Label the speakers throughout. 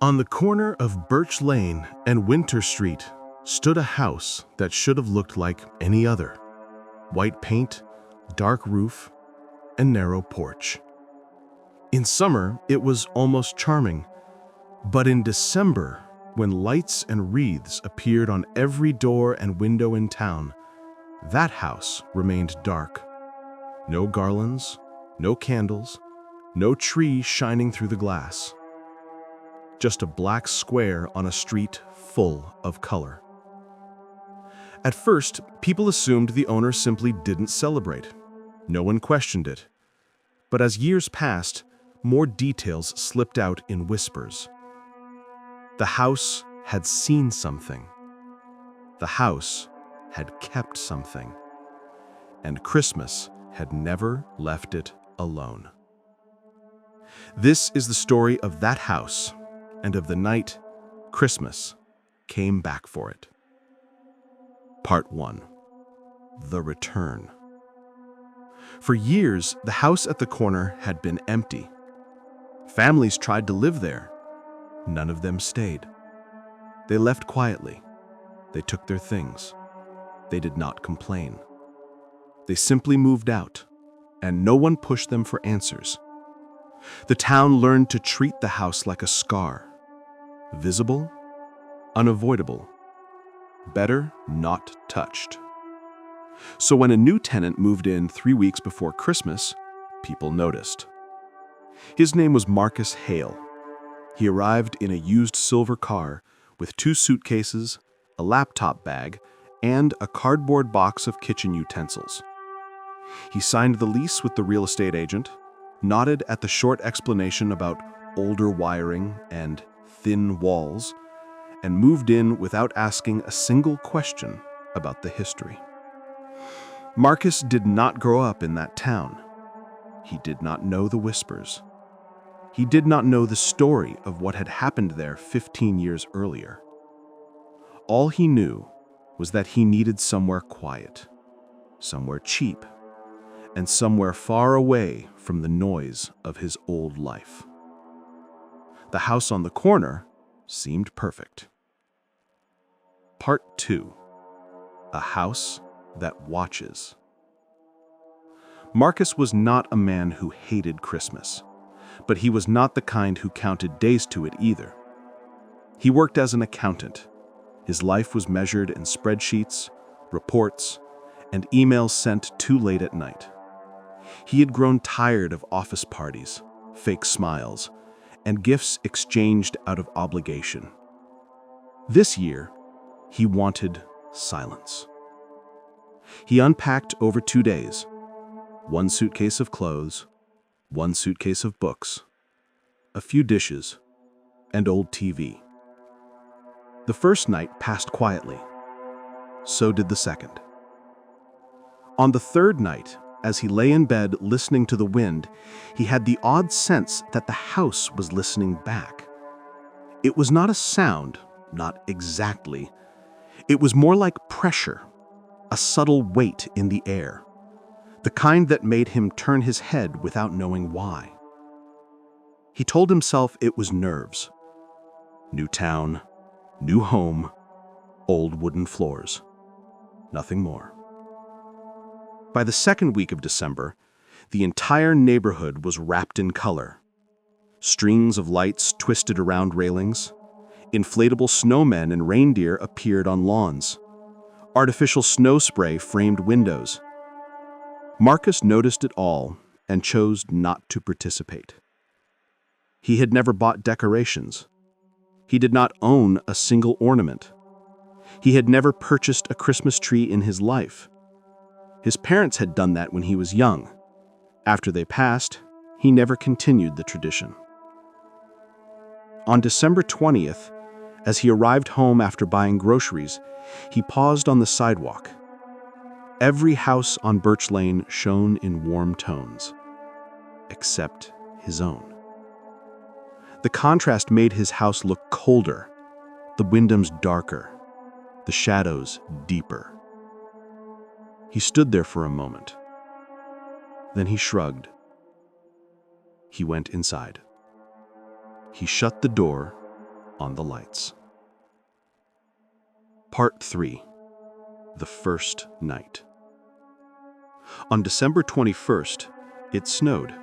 Speaker 1: On the corner of Birch Lane and Winter Street stood a house that should have looked like any other. White paint, dark roof, and narrow porch. In summer, it was almost charming, but in December, when lights and wreaths appeared on every door and window in town, that house remained dark. No garlands, no candles, no tree shining through the glass. Just a black square on a street full of color. At first, people assumed the owner simply didn't celebrate. No one questioned it. But as years passed, more details slipped out in whispers. The house had seen something. The house had kept something. And Christmas had never left it alone. This is the story of that house and of the night Christmas came back for it. Part 1. The Return. For years, the house at the corner had been empty. Families tried to live there. None of them stayed. They left quietly. They took their things. They did not complain. They simply moved out, and no one pushed them for answers. The town learned to treat the house like a scar. Visible, unavoidable, better not touched. So when a new tenant moved in 3 weeks before Christmas, people noticed. His name was Marcus Hale. He arrived in a used silver car with 2 suitcases, a laptop bag, and a cardboard box of kitchen utensils. He signed the lease with the real estate agent, nodded at the short explanation about older wiring and thin walls, and moved in without asking a single question about the history. Marcus did not grow up in that town. He did not know the whispers. He did not know the story of what had happened there 15 years earlier. All he knew was that he needed somewhere quiet, somewhere cheap, and somewhere far away from the noise of his old life. The house on the corner seemed perfect. Part 2. A house that watches. Marcus was not a man who hated Christmas, but he was not the kind who counted days to it either. He worked as an accountant. His life was measured in spreadsheets, reports, and emails sent too late at night. He had grown tired of office parties, fake smiles, and gifts exchanged out of obligation. This year, he wanted silence. He unpacked over 2 days, 1 suitcase of clothes, 1 suitcase of books, a few dishes, and old TV. The first night passed quietly. So did the second. On the third night, as he lay in bed listening to the wind, he had the odd sense that the house was listening back. It was not a sound, not exactly. It was more like pressure, a subtle weight in the air, the kind that made him turn his head without knowing why. He told himself it was nerves. New town, new home, old wooden floors. Nothing more. By the second week of December, the entire neighborhood was wrapped in color. Strings of lights twisted around railings. Inflatable snowmen and reindeer appeared on lawns. Artificial snow spray framed windows. Marcus noticed it all and chose not to participate. He had never bought decorations. He did not own a single ornament. He had never purchased a Christmas tree in his life. His parents had done that when he was young. After they passed, he never continued the tradition. On December 20th, as he arrived home after buying groceries, he paused on the sidewalk. Every house on Birch Lane shone in warm tones, except his own. The contrast made his house look colder, the windows darker, the shadows deeper. He stood there for a moment. Then he shrugged. He went inside. He shut the door on the lights. Part 3. The First Night. On December 21st, it snowed.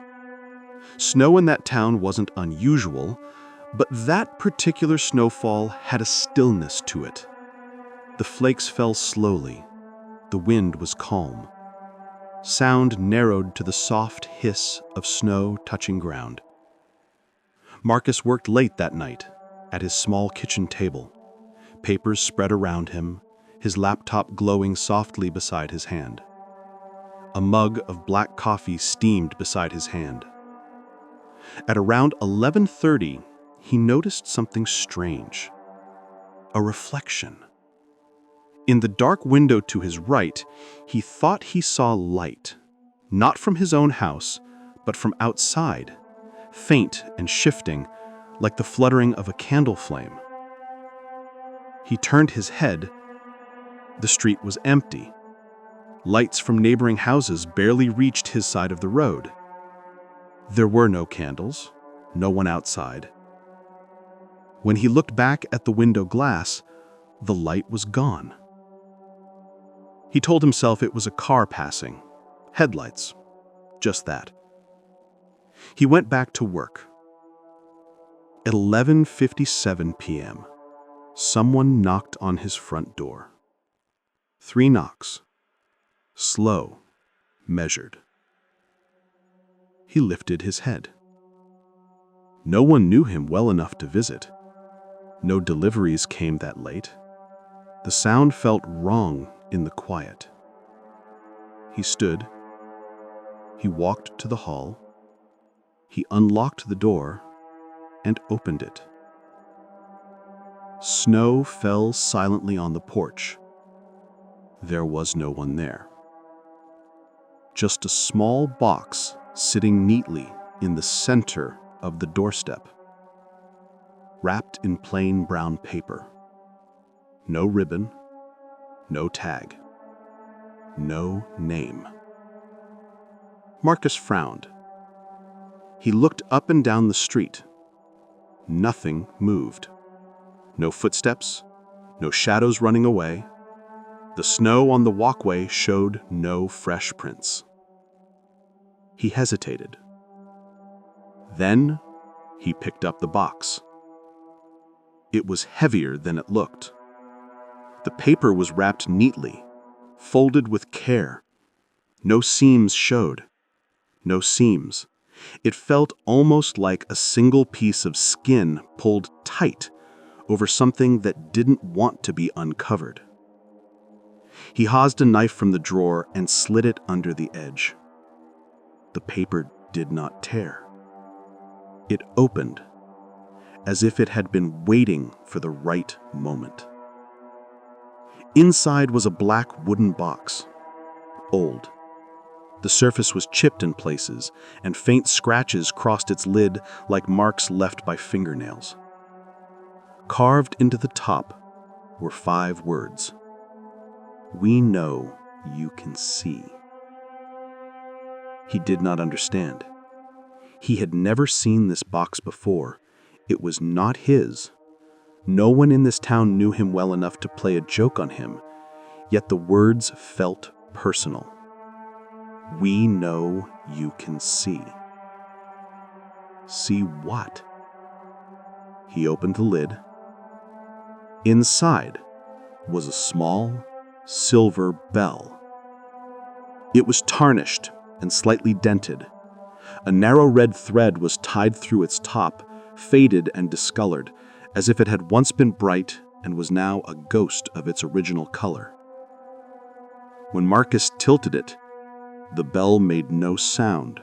Speaker 1: Snow in that town wasn't unusual, but that particular snowfall had a stillness to it. The flakes fell slowly. The wind was calm. Sound narrowed to the soft hiss of snow touching ground. Marcus worked late that night at his small kitchen table, papers spread around him, his laptop glowing softly beside his hand. A mug of black coffee steamed beside his hand. At around 11:30, he noticed something strange. A reflection. In the dark window to his right, he thought he saw light, not from his own house, but from outside, faint and shifting, like the fluttering of a candle flame. He turned his head. The street was empty. Lights from neighboring houses barely reached his side of the road. There were no candles, no one outside. When he looked back at the window glass, the light was gone. He told himself it was a car passing. Headlights. Just that. He went back to work. At 11:57 p.m., someone knocked on his front door. 3 knocks. Slow, measured. He lifted his head. No one knew him well enough to visit. No deliveries came that late. The sound felt wrong in the quiet. He stood. He walked to the hall. He unlocked the door and opened it. Snow fell silently on the porch. There was no one there. Just a small box sitting neatly in the center of the doorstep, wrapped in plain brown paper. No ribbon, no tag, no name. Marcus frowned. He looked up and down the street. Nothing moved. No footsteps, no shadows running away. The snow on the walkway showed no fresh prints. He hesitated. Then he picked up the box. It was heavier than it looked. The paper was wrapped neatly, folded with care. No seams showed. No seams. It felt almost like a single piece of skin pulled tight over something that didn't want to be uncovered. He hauled a knife from the drawer and slid it under the edge. The paper did not tear. It opened, as if it had been waiting for the right moment. Inside was a black wooden box, old. The surface was chipped in places, and faint scratches crossed its lid like marks left by fingernails. Carved into the top were 5 words. "We know you can see." He did not understand. He had never seen this box before. It was not his. No one in this town knew him well enough to play a joke on him, yet the words felt personal. "We know you can see." See what? He opened the lid. Inside was a small silver bell. It was tarnished and slightly dented. A narrow red thread was tied through its top, faded and discolored, as if it had once been bright and was now a ghost of its original color. When Marcus tilted it, the bell made no sound.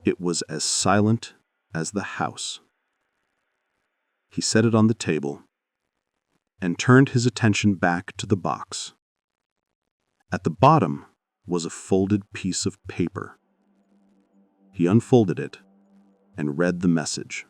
Speaker 1: It was as silent as the house. He set it on the table and turned his attention back to the box. At the bottom was a folded piece of paper. He unfolded it and read the message.